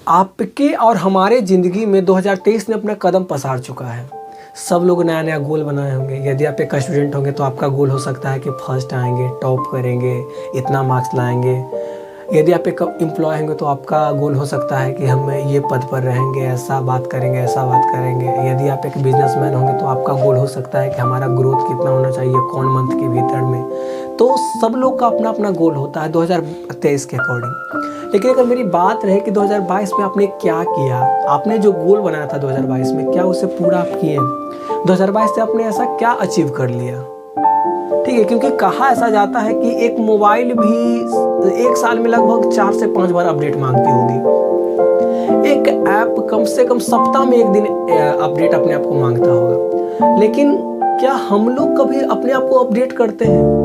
आपके और हमारे ज़िंदगी में 2023 ने अपना कदम पसार चुका है। सब लोग नया नया गोल बनाए होंगे। यदि आप एक स्टूडेंट होंगे तो आपका गोल हो सकता है कि फर्स्ट आएंगे, टॉप करेंगे, इतना मार्क्स लाएंगे। यदि आप एक एम्प्लॉय होंगे तो आपका गोल हो सकता है कि हम ये पद पर रहेंगे, ऐसा बात करेंगे, ऐसा बात करेंगे। यदि आप एक बिजनेसमैन होंगे तो आपका गोल हो सकता है कि हमारा ग्रोथ कितना होना चाहिए कौन मंथ के भीतर में। तो सब लोग का अपना अपना गोल होता है 2023 के अकॉर्डिंग। लेकिन अगर मेरी बात रहे कि 2022 में आपने क्या किया, आपने जो गोल बनाया था 2022 में क्या उसे पूरा आप किए? 2022 से आपने ऐसा क्या अचीव कर लिया? ठीक है, क्योंकि कहा ऐसा जाता है कि एक मोबाइल भी एक साल में लगभग 4 से 5 बार अपडेट मांगती होगी। एक ऐप कम से कम सप्ताह में एक दिन अपडेट अपने आप को मांगता होगा। लेकिन क्या हम लोग कभी अपने आप को अपडेट करते हैं?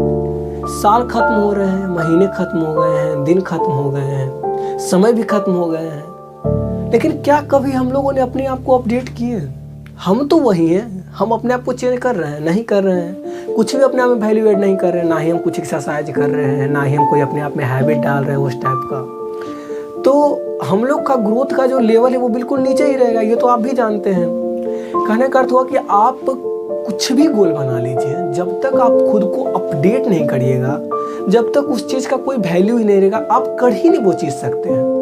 साल खत्म हो रहे हैं, महीने खत्म हो गए हैं, दिन खत्म हो गए हैं, समय भी खत्म हो गए हैं, लेकिन क्या कभी हम लोगों ने अपने आप को अपडेट किए? हम तो वही हैं, हम अपने आप को चेंज कर रहे हैं? नहीं कर रहे हैं। कुछ भी अपने आप में वैल्यू ऐड नहीं कर रहे हैं। ना ही हम कुछ एक्सरसाइज कर रहे हैं, ना ही हम कोई अपने आप में हैबिट डाल रहे हैं उस टाइप का। तो हम लोग का ग्रोथ का जो लेवल है वो बिल्कुल नीचे ही रहेगा। ये तो आप भी जानते हैं। कहने का अर्थ हुआ कि आप कुछ भी गोल बना लीजिए, जब तक आप खुद को अपडेट नहीं करिएगा, जब तक उस चीज़ का कोई वैल्यू ही नहीं रहेगा, आप कर ही नहीं वो चीज़ सकते हैं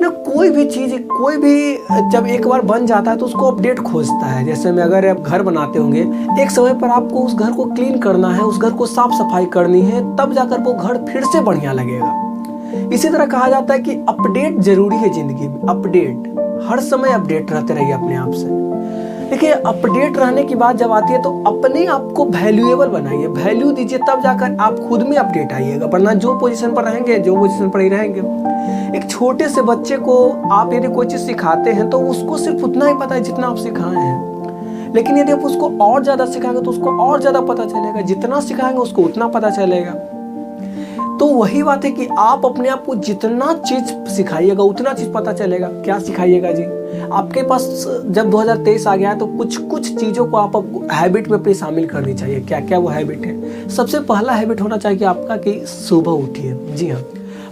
ना। कोई भी चीज़, कोई भी जब एक बार बन जाता है तो उसको अपडेट खोजता है। जैसे में अगर आप घर बनाते होंगे, एक समय पर आपको उस घर को क्लीन करना है, उस घर को साफ सफाई करनी है, तब जाकर वो घर फिर से बढ़िया लगेगा। इसी तरह कहा जाता है कि अपडेट जरूरी है ज़िंदगी में। अपडेट, हर समय अपडेट रहते रहिए अपने आप से। देखिए, अपडेट रहने की बात जब आती है तो अपने आप को वैल्यूएबल बनाइए, वैल्यू दीजिए, तब जाकर आप खुद में अपडेट आइएगा। वरना जो पोजीशन पर रहेंगे, जो पोजीशन पर ही रहेंगे। एक छोटे से बच्चे को आप यदि कोई चीज़ सिखाते हैं तो उसको सिर्फ उतना ही पता है जितना आप सिखाए हैं। लेकिन यदि आप उसको और ज़्यादा सिखाएंगे तो उसको और ज़्यादा पता चलेगा। जितना सिखाएंगे उसको उतना पता चलेगा। तो वही बात है कि आप अपने आप को जितना चीज़ सिखाइएगा उतना चीज़ पता चलेगा। क्या सिखाइएगा जी? आपके पास जब 2023 आ गया है तो कुछ चीज़ों को आप हैबिट में अपनी शामिल करनी चाहिए। क्या क्या वो हैबिट है? सबसे पहला हैबिट होना चाहिए आपका कि सुबह उठिए। जी हाँ,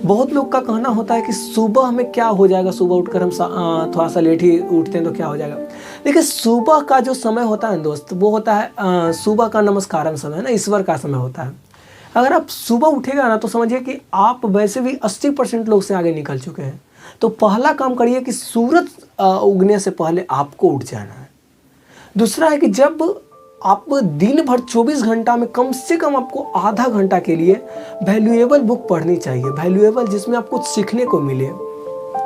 बहुत लोग का कहना होता है कि सुबह हमें क्या हो जाएगा, सुबह उठकर हम थोड़ा सा लेट ही उठते हैं तो क्या हो जाएगा। देखिए, सुबह का जो समय होता है दोस्त, वो होता है सुबह का नमस्कारम समय है ना, ईश्वर का समय होता है। अगर आप सुबह उठेगा ना तो समझिए कि आप वैसे भी 80% लोग से आगे निकल चुके हैं। तो पहला काम करिए कि सूरज उगने से पहले आपको उठ जाना है। दूसरा है कि जब आप दिन भर 24 घंटा में कम से कम आपको आधा घंटा के लिए वैल्यूएबल बुक पढ़नी चाहिए। वैल्यूएबल जिसमें आपको सीखने को मिले।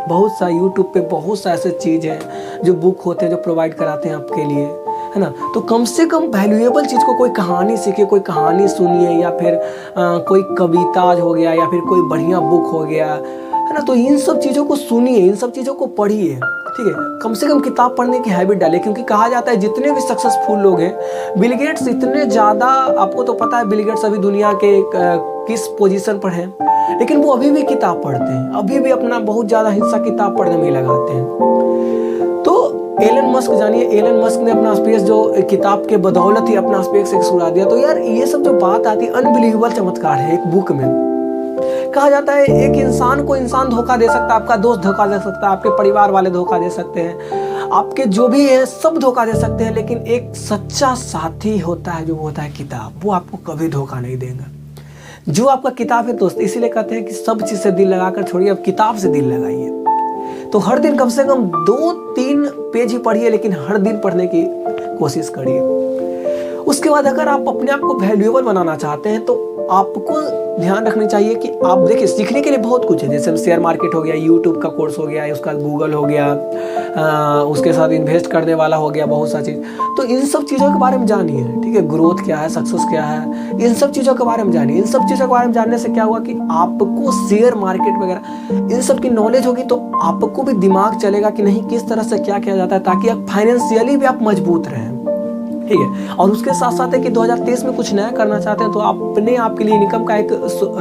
बहुत सा यूट्यूब पे बहुत सा ऐसे चीज़ है जो बुक होते हैं जो प्रोवाइड कराते हैं आपके लिए, है ना। तो कम से कम वैल्यूएबल चीज़ को, कोई कहानी सीखिए, कोई कहानी सुनिए, या फिर कोई कविता हो गया, या फिर कोई बढ़िया बुक हो गया, है ना। तो इन सब चीज़ों को सुनिए, इन सब चीज़ों को पढ़िए, ठीक है। कम से कम किताब पढ़ने की हैबिट डालिए, क्योंकि कहा जाता है जितने भी सक्सेसफुल लोग हैं, बिल गेट्स इतने ज़्यादा, आपको तो पता है बिल गेट्स अभी दुनिया के किस पोजीशन पर हैं, लेकिन वो अभी भी किताब पढ़ते हैं, अभी भी अपना बहुत ज़्यादा हिस्सा किताब पढ़ने में लगाते हैं। तो एलन मस्क जानिए, एलन मस्क ने अपना स्पेस जो किताब के बदौलत ही अपना स्पेस एक उड़ा दिया। तो यार ये सब जो बात आती है, अनबिलीवेबल चमत्कार है। एक बुक में कहा जाता है एक इंसान को इंसान धोखा दे सकता है, आपका दोस्त धोखा दे सकता है, आपके परिवार वाले धोखा दे सकते हैं, आपके जो भी है सब धोखा दे सकते हैं, लेकिन एक सच्चा साथी होता है जो होता है किताब। वो आपको कभी धोखा नहीं देगा, जो आपका किताब है दोस्त। इसीलिए कहते हैं कि सब चीज़ से दिल लगाकर छोड़िए, अब किताब से दिल लगाइए। तो हर दिन कम से कम 2-3 पेज ही पढ़िए, लेकिन हर दिन पढ़ने की कोशिश करिए। उसके बाद अगर आप अपने आप को वैल्यूएबल बनाना चाहते हैं तो आपको ध्यान रखनी चाहिए कि आप देखिए, सीखने के लिए बहुत कुछ है। जैसे शेयर मार्केट हो गया, यूट्यूब का कोर्स हो गया, उसका गूगल हो गया, उसके साथ इन्वेस्ट करने वाला हो गया, बहुत सा चीज़। तो इन सब चीज़ों के बारे में जानिए, ठीक है। ग्रोथ क्या है, सक्सेस क्या है, इन सब चीज़ों के बारे में जानिए। इन सब चीज़ों के बारे में जानने से क्या हुआ कि आपको शेयर मार्केट वगैरह इन सब की नॉलेज होगी, तो आपको भी दिमाग चलेगा कि नहीं किस तरह से क्या किया जाता है, ताकि आप फाइनेंशियली भी आप मजबूत रहें, ठीक है। और उसके साथ साथ है कि 2023 में कुछ नया करना चाहते हैं तो अपने आप के लिए इनकम का एक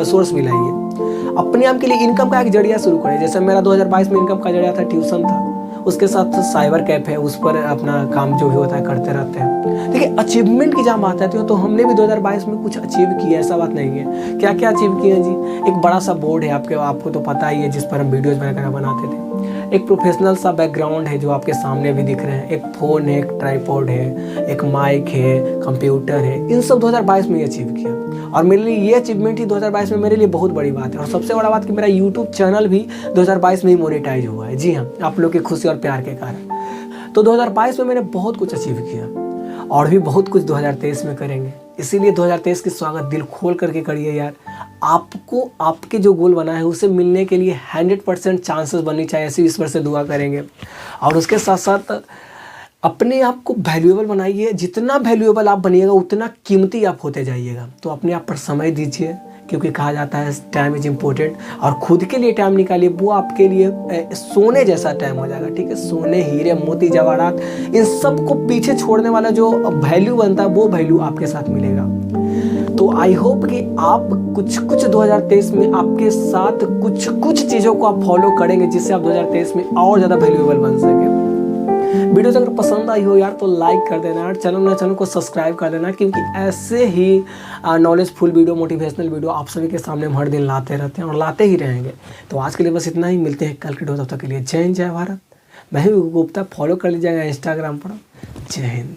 सोर्स भी लाइए। अपने आप के लिए इनकम का एक जरिया शुरू करें। जैसे मेरा 2022 में इनकम का जरिया था ट्यूशन था, उसके साथ साइबर कैफ है, उस पर अपना काम जो भी होता है करते रहते हैं। देखिए, अचीवमेंट की जहाँ बात आती है तो हमने भी 2022 में कुछ अचीव किया, ऐसा बात नहीं है। क्या क्या अचीव किया जी? एक बड़ा सा बोर्ड है आपको तो पता ही है, जिस पर हम वीडियोज़ वगैरह बनाते थे। एक प्रोफेशनल सा बैकग्राउंड है जो आपके सामने भी दिख रहे हैं, एक फ़ोन है, एक ट्राइपॉड है, एक माइक है, कंप्यूटर है, इन सब 2022 में अचीव किया। और मेरे लिए ये अचीवमेंट ही 2022 में मेरे लिए बहुत बड़ी बात है। और सबसे बड़ा बात कि मेरा यूट्यूब चैनल भी 2022 में ही मोनेटाइज हुआ है। जी हाँ, आप लोग की खुशी और प्यार के कारण। तो 2022 में मैंने बहुत कुछ अचीव किया और भी बहुत कुछ 2023 में करेंगे। इसीलिए 2023 की स्वागत दिल खोल करके करिए यार। आपको आपके जो गोल बना है उसे मिलने के लिए 100% चांसेस बननी चाहिए, ऐसे ईश्वर से दुआ करेंगे। और उसके साथ साथ अपने आप को वैल्यूएबल बनाइए। जितना वैल्यूएबल आप बनिएगा उतना कीमती आप होते जाइएगा। तो अपने आप पर समय दीजिए, क्योंकि कहा जाता है टाइम इज़ इम्पोर्टेंट। और खुद के लिए टाइम निकालिए, वो आपके लिए सोने जैसा टाइम हो जाएगा। ठीक है, सोने, हीरे, मोती, जवाहरात, इन सब को पीछे छोड़ने वाला जो वैल्यू बनता है वो वैल्यू आपके साथ मिलेगा। तो आई होप कि आप कुछ 2023 में आपके साथ कुछ चीज़ों को आप फॉलो करेंगे जिससे आप 2023 में और ज़्यादा वैल्यूएबल बन सकें। वीडियो अगर पसंद आई हो यार तो लाइक कर देना यार, चैनल को सब्सक्राइब कर देना, क्योंकि ऐसे ही नॉलेजफुल वीडियो, मोटिवेशनल वीडियो आप सभी के सामने हम हर दिन लाते रहते हैं और लाते ही रहेंगे। तो आज के लिए बस इतना ही, मिलते हैं कल के वीडियो। तब तक के लिए जय हिंद, जय भारत। मैं ही गुप्ता, फॉलो कर लीजिएगा इंस्टाग्राम पर। जय हिंद।